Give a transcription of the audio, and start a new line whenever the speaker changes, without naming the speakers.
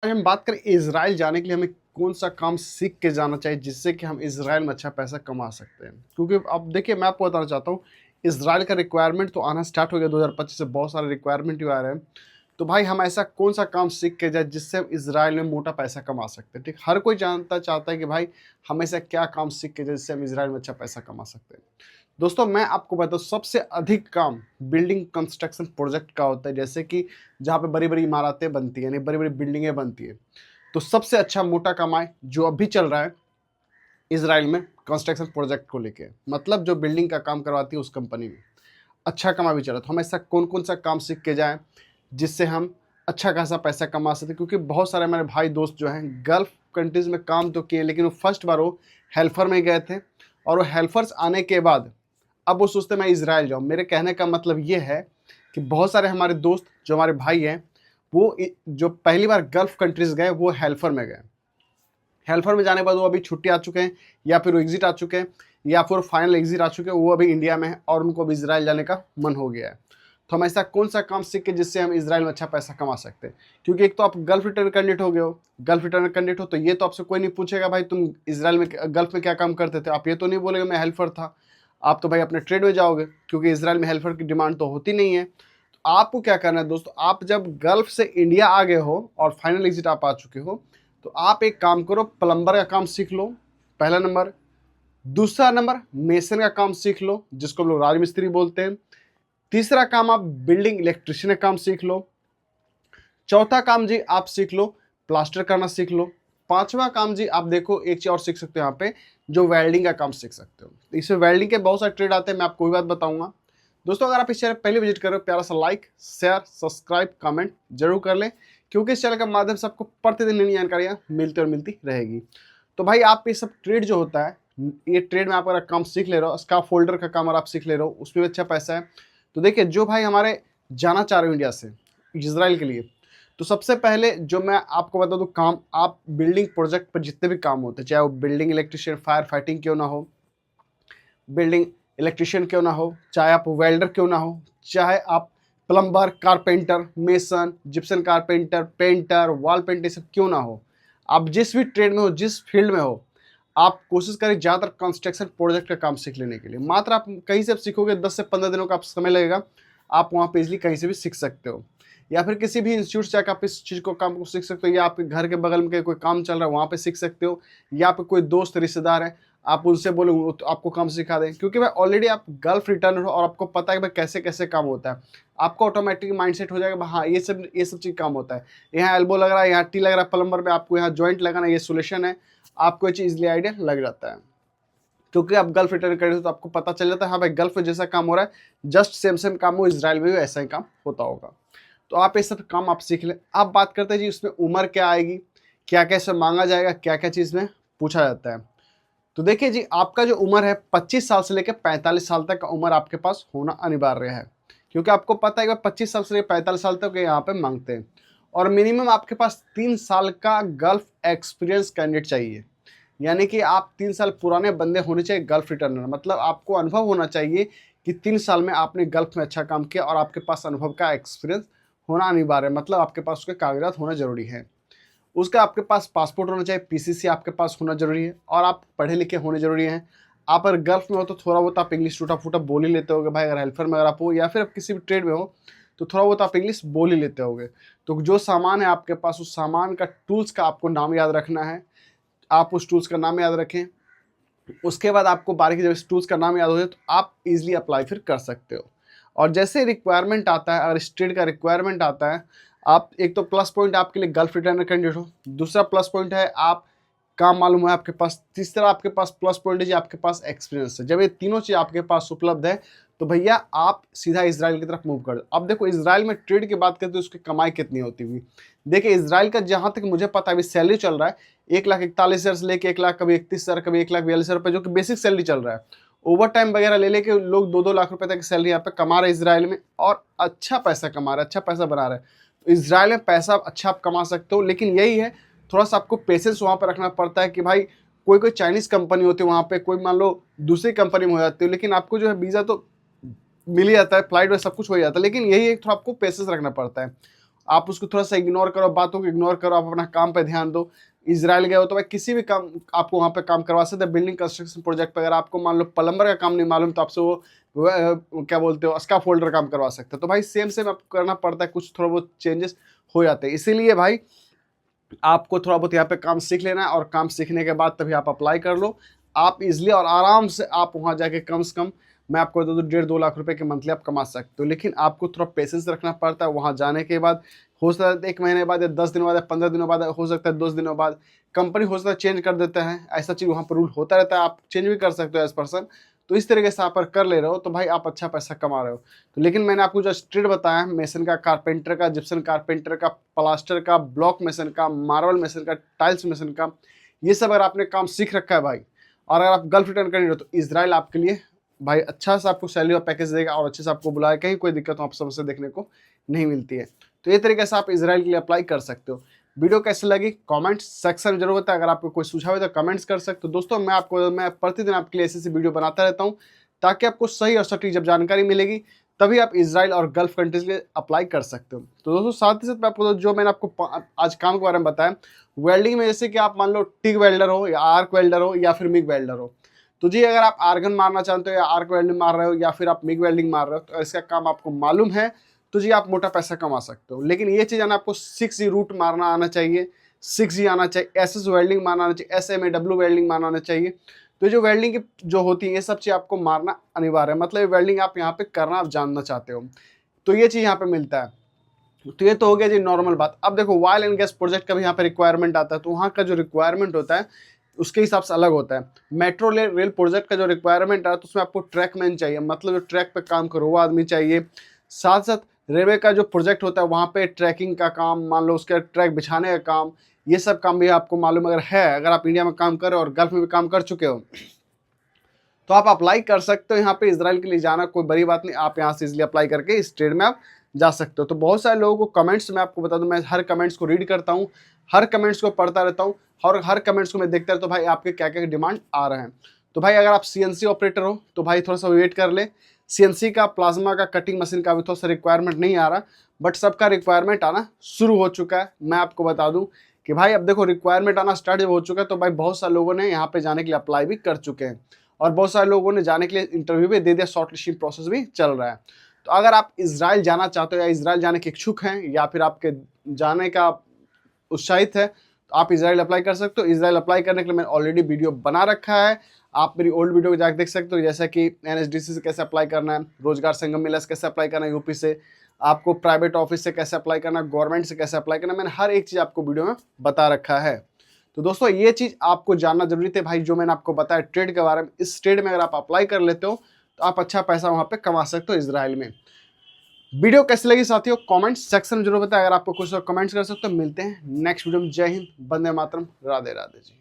आज हम बात करें इज़राइल जाने के लिए हमें कौन-सा काम सीख के जाना चाहिए जिससे कि हम इज़राइल में अच्छा पैसा कमा सकते हैं। क्योंकि अब देखिए मैं आपको बताना चाहता हूँ, इज़राइल का रिक्वायरमेंट तो आना स्टार्ट हो गया 2025 से बहुत सारे रिक्वायरमेंट भी आ रहे हैं। तो भाई हम ऐसा कौन-सा काम सीख के जाएँ जिससे हम इज़राइल में मोटा पैसा कमा सकते हैं, ठीक? हर कोई जानता चाहता है कि भाई हम ऐसा क्या काम सीख के जाएँ जिससे हम इज़राइल में अच्छा पैसा कमा सकते हैं। दोस्तों मैं आपको बताऊँ सबसे अधिक काम बिल्डिंग कंस्ट्रक्शन प्रोजेक्ट का होता है, जैसे कि जहाँ पे बड़ी-बड़ी इमारतें बनती हैं, यानी बड़ी-बड़ी बिल्डिंगें बनती हैं। तो सबसे अच्छा मोटा कमाई जो अभी चल रहा है इज़राइल में कंस्ट्रक्शन प्रोजेक्ट को लेके, मतलब जो बिल्डिंग का काम करवाती है उस कंपनी में, अच्छा कमा भी चल रहा है। तो हम ऐसा कौन-कौन सा काम सीख के जाएँ, जिससे हम अच्छा खासा पैसा कमा सकें? क्योंकि बहुत सारे हमारे भाई दोस्त जो हैं गल्फ़ कंट्रीज़ में काम तो किए, लेकिन वो फर्स्ट बार वो हेल्पर में गए थे और वो हेल्पर्स आने के बाद अब वो सोचते हैं मैं इज़राइल जाऊँ। मेरे कहने का मतलब ये है कि बहुत सारे हमारे दोस्त जो हमारे भाई हैं, वो जो पहली बार गल्फ़ कंट्रीज़ गए वो हेल्पर में गए। हेल्पर में जाने के बाद वो अभी छुट्टी आ चुके हैं, या फिर वो एग्ज़िट आ चुके हैं, या फिर फाइनल एग्ज़िट आ चुके हैं, वो अभी इंडिया में है और उनको अभी इज़राइल जाने का मन हो गया है। तो हम ऐसा कौन-सा काम सीख के जिससे हम इज़राइल में अच्छा पैसा कमा सकते हैं? क्योंकि एक तो आप गल्फ़ रिटर्न कैंडिडेट हो गए हो, गल्फ़ रिटर्न कैंडिडेट हो तो ये तो आपसे कोई नहीं पूछेगा भाई तुम इज़राइल में गल्फ़ में क्या काम करते थे? आप ये तो नहीं बोलेंगे मैं हेल्पर था। आप तो भाई अपने ट्रेड में जाओगे, क्योंकि इज़राइल में हेल्पर की डिमांड तो होती नहीं है। तो आपको क्या करना है दोस्तों, आप जब गल्फ़ से इंडिया आ गए हो और फाइनल एग्ज़िट आप आ चुके हो, तो आप एक काम करो, प्लम्बर का काम सीख लो, पहला नंबर। दूसरा नंबर मेसन का काम सीख लो, जिसको हम लोग राजमिस्त्री बोलते हैं। तीसरा काम आप बिल्डिंग इलेक्ट्रिशियन का काम सीख लो। चौथा काम जी आप सीख लो प्लास्टर करना सीख लो। पांचवा काम जी आप देखो एक चीज और सीख सकते हो यहाँ पे, जो वेल्डिंग का काम सीख सकते हो। तो इसमें वेल्डिंग के बहुत सारे ट्रेड आते हैं, मैं आपको कोई बात बताऊंगा। दोस्तों अगर आप इस चैनल पहले विजिट कर रहे हो, प्यारा सा लाइक शेयर सब्सक्राइब कमेंट जरूर कर लें, क्योंकि इस चैनल के माध्यम से आपको प्रतिदिन नई जानकारियाँ मिलती और मिलती रहेगी। तो भाई आप ये सब ट्रेड जो होता है, ये ट्रेड में आप अगर काम सीख ले रहे हो, स्काफ फोल्डर का काम अगर आप सीख ले रहे हो, उसमें भी अच्छा पैसा है। तो देखिए जो भाई हमारे जाना चाह रहे हो इंडिया से इजराइल के लिए, तो सबसे पहले जो मैं आपको बता दूं काम, आप बिल्डिंग प्रोजेक्ट पर जितने भी काम होते हैं, चाहे वो बिल्डिंग इलेक्ट्रिशियन फायर फाइटिंग क्यों ना हो, बिल्डिंग इलेक्ट्रिशियन क्यों ना हो, चाहे आप वेल्डर क्यों ना हो, चाहे आप plumber carpenter mason Gipson carpenter painter wall painter सब क्यों ना हो, आप जिस भी ट्रेड में हो जिस फील्ड में हो, आप कोशिश करें ज़्यादातर कंस्ट्रक्शन प्रोजेक्ट का काम सीख लेने के लिए। मात्र आप कहीं से सीखोगे 10 से 15 दिनों का आप समय लगेगा, आप वहाँ पे इजली कहीं से भी सीख सकते हो, या फिर किसी भी इंस्टीट्यूट से जाकर आप इस चीज़ को काम को सीख सकते हो, या आपके घर के बगल में कोई काम चल रहा है वहाँ पे सीख सकते हो, या फिर कोई दोस्त रिश्तेदार है आप उनसे बोलो वो तो आपको काम सिखा दें। क्योंकि भाई ऑलरेडी आप गल्फ रिटर्न हो और आपको पता है कि भाई कैसे कैसे काम होता है, आपको ऑटोमेटिक माइंडसेट हो जाएगा हाँ ये सब चीज़ काम होता है। यहाँ एल्बो लग रहा है, यहाँ टी लग रहा है प्लम्बर में, आपको यहाँ जॉइंट लगाना ये सोल्यूशन है, आपको ये चीज़ इजली आइडिया लग जाता है। क्योंकि आप गल्फ रिटर्न कर रहे हो तो आपको पता चल जाता है हाँ भाई गल्फ में जैसा काम हो रहा है जस्ट सेम सेम काम हो इजराइल में भी ऐसा ही काम होता होगा। तो आप ये सब काम आप सीख लें। आप बात करते हैं जी उसमें उम्र क्या आएगी, क्या क्या इसमें मांगा जाएगा, क्या क्या चीज़ में पूछा जाता है। तो देखिए जी आपका जो उम्र है 25 साल से लेकर 45 साल तक का उम्र आपके पास होना अनिवार्य है, क्योंकि आपको पता है कि 25 साल से लेकर 45 साल तक यहाँ पे मांगते हैं। और मिनिमम आपके पास 3 साल का गल्फ एक्सपीरियंस कैंडिडेट चाहिए, यानी कि आप 3 साल पुराने बंदे होने चाहिए गल्फ रिटर्नर, मतलब आपको अनुभव होना चाहिए कि 3 साल में आपने गल्फ में अच्छा काम किया और आपके पास अनुभव का एक्सपीरियंस होना अनिवार्य है, मतलब आपके पास उसके कागजात होना जरूरी है। उसका आपके पास पासपोर्ट होना चाहिए, पीसीसी आपके पास होना जरूरी है, और आप पढ़े लिखे होने जरूरी हैं। आप अगर गल्फ में हो तो थोड़ा बहुत आप इंग्लिश टूटा फूटा बोल ही लेते होगे भाई, अगर हेल्पर में अगर आप हो या फिर आप किसी भी ट्रेड में हो तो थोड़ा बहुत आप इंग्लिश बोल ही लेते होगे। तो जो सामान है आपके पास उस सामान का टूल्स का आपको नाम याद रखना है, आप उस टूल्स का नाम याद रखें। उसके बाद आपको बारीकी जब इस टूल्स का नाम याद हो जाए तो आप इजीली अप्लाई फिर कर सकते हो। और जैसे रिक्वायरमेंट आता है, अगर स्टेट का रिक्वायरमेंट आता है, आप एक तो प्लस पॉइंट आपके लिए गल्फ रिटर्नर कैंडिडेट हो, दूसरा प्लस पॉइंट है आप काम मालूम है आपके पास, तीसरा आपके पास प्लस पॉइंट है जी आपके पास एक्सपीरियंस है। जब ये तीनों चीज़ आपके पास उपलब्ध है तो भैया आप सीधा इसराइल की तरफ मूव कर दो। अब देखो इसराइल में ट्रेड की बात करते हैं उसकी कमाई कितनी होती हुई, देखिए इसराइल का जहाँ तक मुझे पता है अभी सैलरी चल रहा है 1,41,000 से लेके 1,00,000 कभी 31,000 कभी 1,42,000 रुपये, जो कि बेसिक सैलरी चल रहा है। ओवर टाइम वगैरह ले लेके लोग 2-2 लाख रुपए तक की सैलरी यहाँ पे कमा रहे हैं इसराइल में, और अच्छा पैसा कमा रहे हैं, अच्छा पैसा बना रहे हैं। तो इसराइल में पैसा अच्छा आप कमा सकते हो, लेकिन यही है थोड़ा सा आपको पेशेंस वहाँ पर रखना पड़ता है कि भाई कोई कोई चाइनीज़ कंपनी होती है वहाँ पे, कोई मान लो दूसरी कंपनी में हो जाती है, लेकिन आपको जो है वीज़ा तो मिल ही जाता है, फ्लाइट में सब कुछ हो जाता है, लेकिन यही एक थोड़ा आपको पेशेंस रखना पड़ता है। आप उसको थोड़ा सा इग्नोर करो, बातों को इग्नोर करो, आप अपना काम पे ध्यान दो। इजराइल गए हो तो भाई किसी भी काम आपको वहाँ पे काम करवा सकते हैं। बिल्डिंग कंस्ट्रक्शन प्रोजेक्ट पे अगर आपको मान लो प्लम्बर का काम नहीं मालूम तो आपसे वो क्या बोलते हो स्काफ फोल्डर काम करवा सकते हैं। तो भाई सेम सेम आपको करना पड़ता है, कुछ थोड़ा बहुत चेंजेस हो जाते हैं। इसीलिए भाई आपको थोड़ा बहुत यहाँ पे काम सीख लेना है, और काम सीखने के बाद तभी आप अप्लाई कर लो। आप इजिली और आराम से आप वहाँ जाके कम से कम मैं आपको बता दूँ 1.5-2 लाख रुपए के मंथली आप कमा सकते हो। लेकिन आपको थोड़ा पेशेंस रखना पड़ता है। वहाँ जाने के बाद हो सकता है 1 महीने बाद या 10 दिनों बाद या 15 दिनों बाद, हो सकता है 2 दिनों बाद कंपनी हो सकता है चेंज कर देते हैं। ऐसा चीज़ वहाँ पर रूल होता रहता है, आप चेंज भी कर सकते हो एज पर्सन। तो इस तरीके से आप पर कर ले रहे हो तो भाई आप अच्छा पैसा कमा रहे हो। तो लेकिन मैंने आपको जो ट्रेड बताया मेसन का, कारपेंटर का, जिप्सन कारपेंटर का, प्लास्टर का, ब्लॉक मेसन का, मार्बल मेसन का, टाइल्स मेसन का, ये सब अगर आपने काम सीख रखा है भाई, और अगर आप गल्फ रिटर्न कर रहे हो तो इजराइल आपके लिए भाई अच्छा सा आपको सैलरी और पैकेज देगा, और अच्छे से आपको बुलाया, कहीं कोई दिक्कत आप समस्या देखने को नहीं मिलती है। तो ये तरीके से आप इजराइल के लिए अप्लाई कर सकते हो। वीडियो कैसे लगी कमेंट सेक्शन में जरूर बताएं। अगर आपको कोई सुझाव है तो कमेंट्स कर सकते हो। दोस्तों मैं प्रतिदिन आपके लिए ऐसी वीडियो बनाता रहता हूँ, ताकि आपको सही और सटीक जब जानकारी मिलेगी तभी आप इजराइल और गल्फ कंट्रीज के लिए अप्लाई कर सकते हो। तो दोस्तों साथ ही साथ मैं आपको जो मैंने आपको आज काम के बारे में बताया, वेल्डिंग में जैसे कि आप मान लो टिग वेल्डर हो या आर्क वेल्डर हो या फिर मिग वेल्डर हो, तो जी अगर आप आर्गन मारना चाहते हो या आर्क वेल्डिंग मार रहे हो या फिर आप मिग वेल्डिंग मार रहे हो, तो इसका काम आपको मालूम है तो जी आप मोटा पैसा कमा सकते हो। लेकिन ये चीज़ है ना, आपको 6G रूट मारना आना चाहिए, 6G आना चाहिए, SS वेल्डिंग मारना आना चाहिए, SMAW वेल्डिंग मारना आना चाहिए। तो जो वेल्डिंग की जो होती है ये सब चीज़ आपको मारना अनिवार्य है, मतलब ये वेल्डिंग आप यहाँ पे करना आप जानना चाहते हो तो ये चीज़ यहाँ पे मिलता है। तो ये तो हो गया जी नॉर्मल बात। अब देखो ऑयल एंड गैस प्रोजेक्ट का भी यहाँ पे रिक्वायरमेंट आता है, तो वहाँ का जो रिक्वायरमेंट होता है उसके हिसाब से अलग होता है। मेट्रो रेल प्रोजेक्ट का जो रिक्वायरमेंट है तो उसमें आपको ट्रैकमैन चाहिए, मतलब जो ट्रैक पे काम करो वो आदमी चाहिए। साथ साथ रेलवे का जो प्रोजेक्ट होता है वहाँ पे ट्रैकिंग का काम, मान लो उसके ट्रैक बिछाने का काम, ये सब काम भी आपको मालूम अगर है, अगर आप इंडिया में काम कर रहे हो और गल्फ में भी काम कर चुके हो तो आप अप्लाई कर सकते हो। यहाँ पे इजराइल के लिए जाना कोई बड़ी बात नहीं, आप यहाँ से इजिली अप्लाई करके इस ट्रेड में आप जा सकते हो। तो बहुत सारे लोगों को कमेंट्स मैं आपको बता दूं, मैं हर कमेंट्स को रीड करता हूँ, हर कमेंट्स को पढ़ता रहता हूँ, और हर कमेंट्स को मैं देखता रहता हूँ भाई आपके क्या क्या डिमांड आ रहे हैं। तो भाई अगर आप CNC ऑपरेटर हो तो भाई थोड़ा सा वेट कर ले। CNC का, प्लाज्मा का, कटिंग मशीन का भी थोड़ा सा रिक्वायरमेंट नहीं आ रहा, बट सबका रिक्वायरमेंट आना शुरू हो चुका है। मैं आपको बता दूं कि भाई अब देखो रिक्वायरमेंट आना स्टार्ट जब हो चुका है तो भाई बहुत सारे लोगों ने यहाँ पे जाने के लिए अप्लाई भी कर चुके हैं, और बहुत सारे लोगों ने जाने के लिए इंटरव्यू भी दे दिया, शॉर्ट लिस्टिंग प्रोसेस भी चल रहा है। तो अगर आप इजराइल जाना चाहते हो या इजराइल जाने के इच्छुक हैं या फिर आपके जाने का उत्साहित है तो आप इजराइल अप्लाई कर सकते हो। इजराइल अप्लाई करने के लिए मैंने ऑलरेडी वीडियो बना रखा है, आप मेरी ओल्ड वीडियो को जाकर देख सकते हो, जैसा कि NSDC से कैसे अप्लाई करना है, रोजगार संगम मिला से कैसे अप्लाई करना है यूपी से, आपको प्राइवेट ऑफिस से कैसे अप्लाई करना है, गवर्नमेंट से कैसे अप्लाई करना है, मैंने हर एक चीज़ आपको वीडियो में बता रखा है। तो दोस्तों ये चीज़ आपको जानना जरूरी थे भाई, जो मैंने आपको बताया ट्रेड के बारे में। इस ट्रेड में अगर आप अप्लाई कर लेते हो तो आप अच्छा पैसा वहाँ पे कमा सकते हो इजराइल में। वीडियो कैसी लगी साथियों कमेंट सेक्शन में जरूर बताएं। अगर आपको कुछ कमेंट्स कर सकते हो। मिलते हैं नेक्स्ट वीडियो में। जय हिंद, वंदे मातरम, राधे राधे जी।